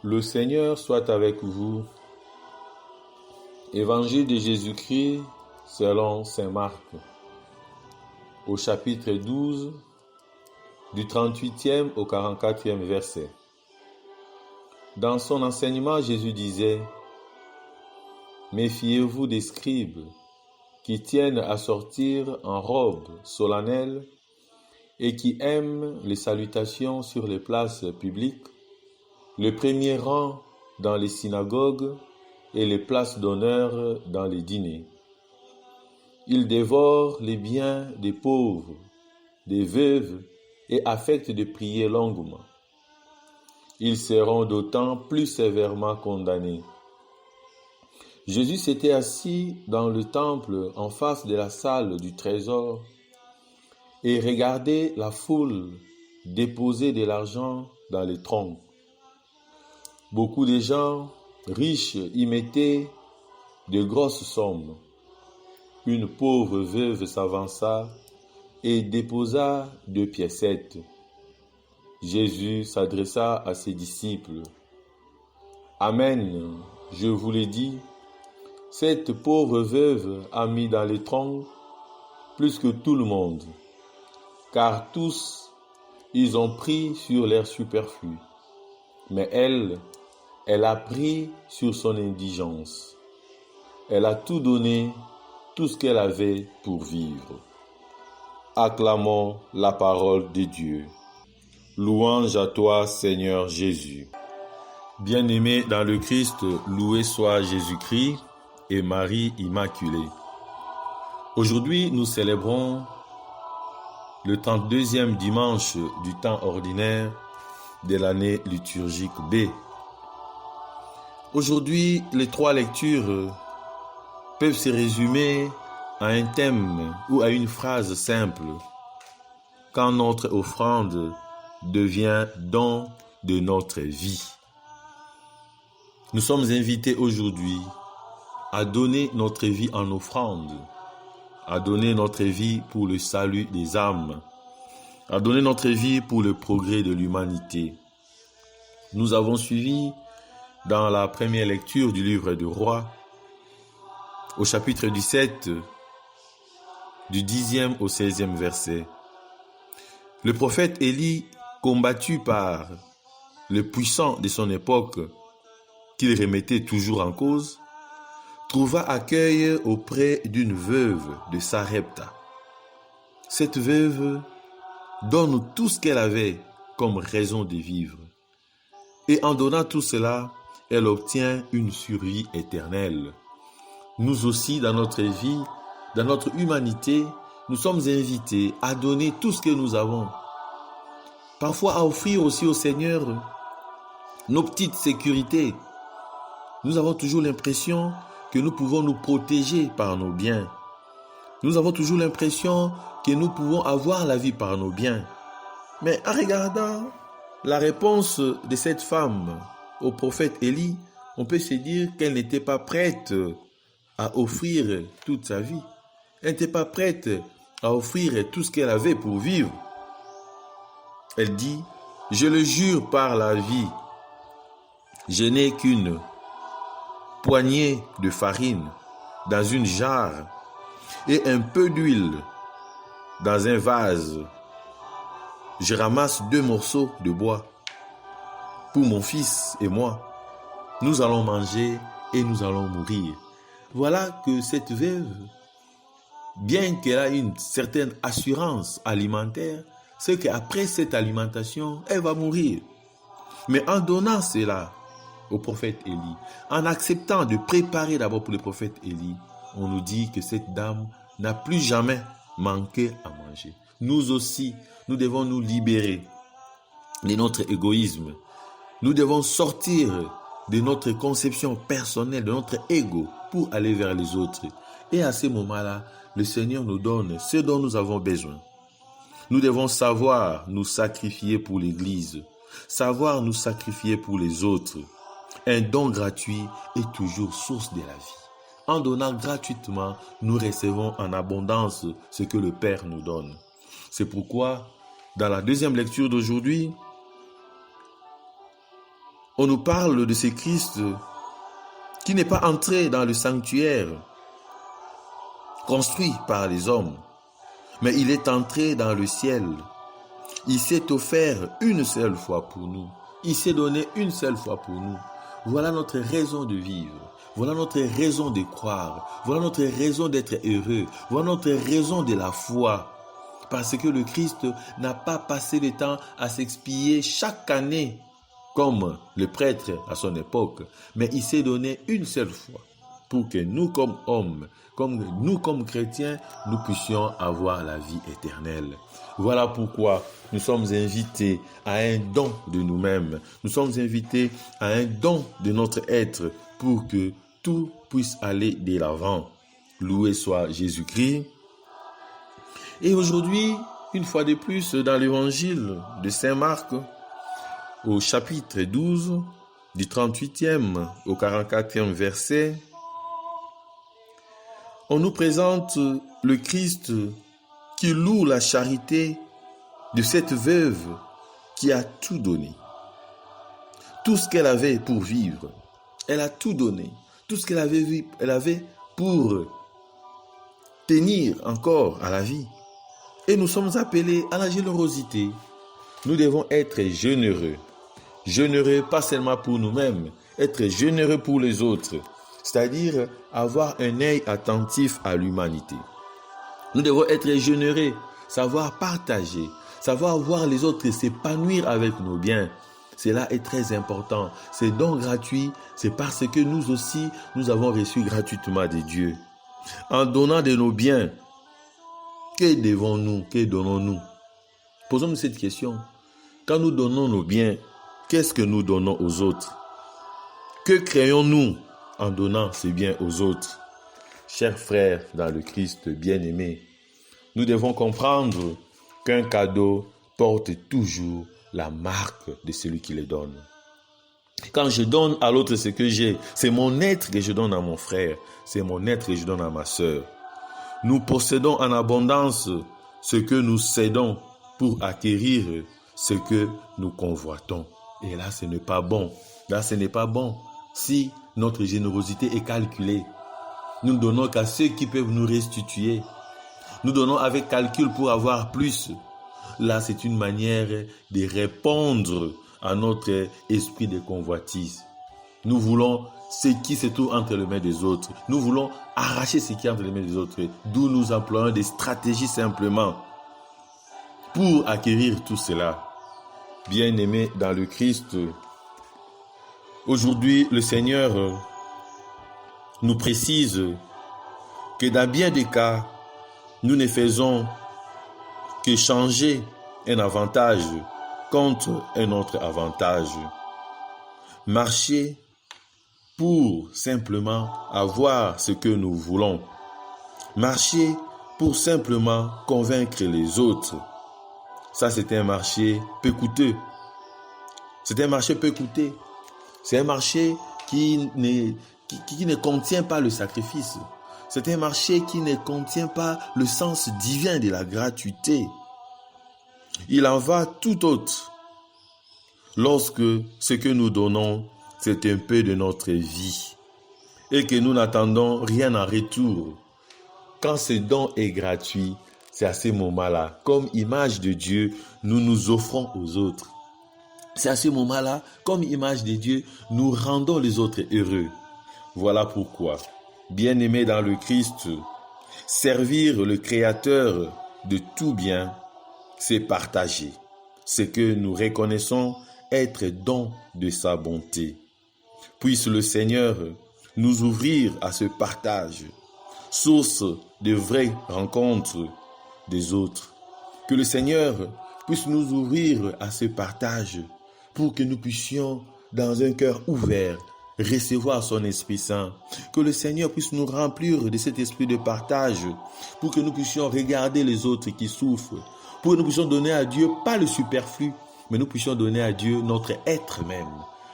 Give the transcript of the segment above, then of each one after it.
Le Seigneur soit avec vous. Évangile de Jésus-Christ selon saint Marc, au chapitre 12, du 38e au 44e verset. Dans son enseignement, Jésus disait: « Méfiez-vous des scribes qui tiennent à sortir en robe solennelle et qui aiment les salutations sur les places publiques, le premier rang dans les synagogues et les places d'honneur dans les dîners. Ils dévorent les biens des pauvres, des veuves et affectent de prier longuement. Ils seront d'autant plus sévèrement condamnés. » Jésus s'était assis dans le temple en face de la salle du trésor et regardait la foule déposer de l'argent dans les troncs. Beaucoup de gens riches y mettaient de grosses sommes. Une pauvre veuve s'avança et déposa 2 piécettes. Jésus s'adressa à ses disciples. « Amen, je vous le dis, cette pauvre veuve a mis dans les troncs plus que tout le monde, car tous, ils ont pris sur leur superflu, mais elle a pris sur son indigence. Elle a tout donné, tout ce qu'elle avait pour vivre. » Acclamons la parole de Dieu. Louange à toi, Seigneur Jésus. Bien-aimés dans le Christ, loué soit Jésus-Christ et Marie Immaculée. Aujourd'hui, nous célébrons le 32e dimanche du temps ordinaire de l'année liturgique B. Aujourd'hui, les 3 lectures peuvent se résumer à un thème ou à une phrase simple: quand notre offrande devient don de notre vie. Nous sommes invités aujourd'hui à donner notre vie en offrande, à donner notre vie pour le salut des âmes, à donner notre vie pour le progrès de l'humanité. Nous avons suivi dans la première lecture du livre des Rois, au chapitre 17, du 10e au 16e verset. Le prophète Élie, combattu par le puissant de son époque, qu'il remettait toujours en cause, trouva accueil auprès d'une veuve de Sarepta. Cette veuve donne tout ce qu'elle avait comme raison de vivre. Et en donnant tout cela, elle obtient une survie éternelle. Nous aussi, dans notre vie, dans notre humanité, nous sommes invités à donner tout ce que nous avons. Parfois à offrir aussi au Seigneur nos petites sécurités. Nous avons toujours l'impression que nous pouvons nous protéger par nos biens. Nous avons toujours l'impression que nous pouvons avoir la vie par nos biens. Mais en regardant la réponse de cette femme au prophète Élie, on peut se dire qu'elle n'était pas prête à offrir toute sa vie. Elle n'était pas prête à offrir tout ce qu'elle avait pour vivre. Elle dit: « Je le jure par la vie, je n'ai qu'une poignée de farine dans une jarre et un peu d'huile dans un vase. Je ramasse 2 morceaux de bois pour mon fils et moi. Nous allons manger et nous allons mourir. » Voilà que cette veuve, bien qu'elle a une certaine assurance alimentaire, c'est qu'après cette alimentation, elle va mourir. Mais en donnant cela au prophète Élie, en acceptant de préparer d'abord pour le prophète Élie, on nous dit que cette dame n'a plus jamais manqué à manger. Nous aussi, nous devons nous libérer de notre égoïsme. Nous devons sortir de notre conception personnelle, de notre ego, pour aller vers les autres. Et à ce moment-là, le Seigneur nous donne ce dont nous avons besoin. Nous devons savoir nous sacrifier pour l'Église, savoir nous sacrifier pour les autres. Un don gratuit est toujours source de la vie. En donnant gratuitement, nous recevons en abondance ce que le Père nous donne. C'est pourquoi, dans la deuxième lecture d'aujourd'hui, on nous parle de ce Christ qui n'est pas entré dans le sanctuaire construit par les hommes, mais il est entré dans le ciel. Il s'est offert une seule fois pour nous. Il s'est donné une seule fois pour nous. Voilà notre raison de vivre. Voilà notre raison de croire. Voilà notre raison d'être heureux. Voilà notre raison de la foi. Parce que le Christ n'a pas passé le temps à s'expier chaque année comme le prêtre à son époque, mais il s'est donné une seule fois pour que nous comme hommes, comme chrétiens, nous puissions avoir la vie éternelle. Voilà pourquoi nous sommes invités à un don de nous-mêmes. Nous sommes invités à un don de notre être pour que tout puisse aller de l'avant. Loué soit Jésus-Christ. Et aujourd'hui, une fois de plus, dans l'évangile de Saint Marc, au chapitre 12, du 38e au 44e verset, on nous présente le Christ qui loue la charité de cette veuve qui a tout donné. Tout ce qu'elle avait pour vivre, elle a tout donné. Tout ce qu'elle avait pour tenir encore à la vie. Et nous sommes appelés à la générosité. Nous devons être généreux. Généreux pas seulement pour nous-mêmes, être généreux pour les autres. C'est-à-dire avoir un œil attentif à l'humanité. Nous devons être généreux, savoir partager, savoir voir les autres s'épanouir avec nos biens. Cela est très important. C'est donc gratuit, c'est parce que nous aussi, nous avons reçu gratuitement de Dieu. En donnant de nos biens, que devons-nous, que donnons-nous? Posons-nous cette question. Quand nous donnons nos biens, qu'est-ce que nous donnons aux autres? Que créons-nous en donnant ces biens aux autres? Chers frères dans le Christ bien-aimé, nous devons comprendre qu'un cadeau porte toujours la marque de celui qui le donne. Quand je donne à l'autre ce que j'ai, c'est mon être que je donne à mon frère, c'est mon être que je donne à ma sœur. Nous possédons en abondance ce que nous cédons pour acquérir ce que nous convoitons. Et là, ce n'est pas bon. Là, ce n'est pas bon. Si notre générosité est calculée, nous ne donnons qu'à ceux qui peuvent nous restituer. Nous donnons avec calcul pour avoir plus. Là, c'est une manière de répondre à notre esprit de convoitise. Nous voulons ce qui se trouve entre les mains des autres. Nous voulons arracher ce qui est entre les mains des autres. D'où nous employons des stratégies simplement pour acquérir tout cela. Bien-aimés dans le Christ, aujourd'hui, le Seigneur nous précise que dans bien des cas, nous ne faisons que changer un avantage contre un autre avantage. Marcher pour simplement avoir ce que nous voulons. Marcher pour simplement convaincre les autres. Ça, c'est un marché peu coûteux. C'est un marché peu coûteux. C'est un marché qui ne contient pas le sacrifice. C'est un marché qui ne contient pas le sens divin de la gratuité. Il en va tout autre lorsque ce que nous donnons, c'est un peu de notre vie et que nous n'attendons rien en retour. Quand ce don est gratuit, c'est à ce moment-là, comme image de Dieu, nous nous offrons aux autres. C'est à ce moment-là, comme image de Dieu, nous rendons les autres heureux. Voilà pourquoi, bien-aimés dans le Christ, servir le Créateur de tout bien, c'est partager ce que nous reconnaissons être don de sa bonté. Puisse le Seigneur nous ouvrir à ce partage, source de vraies rencontres des autres. Que le Seigneur puisse nous ouvrir à ce partage pour que nous puissions, dans un cœur ouvert, recevoir son Esprit Saint. Que le Seigneur puisse nous remplir de cet esprit de partage pour que nous puissions regarder les autres qui souffrent, pour que nous puissions donner à Dieu, pas le superflu, mais nous puissions donner à Dieu notre être même.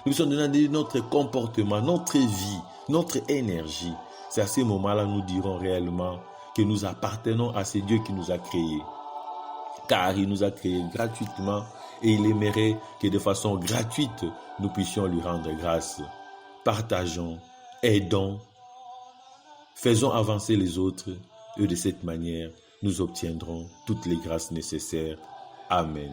Nous puissions donner à Dieu notre comportement, notre vie, notre énergie. C'est à ce moment-là que nous dirons réellement que nous appartenons à ce Dieu qui nous a créés. Car il nous a créés gratuitement et il aimerait que de façon gratuite, nous puissions lui rendre grâce. Partageons, aidons, faisons avancer les autres et de cette manière, nous obtiendrons toutes les grâces nécessaires. Amen.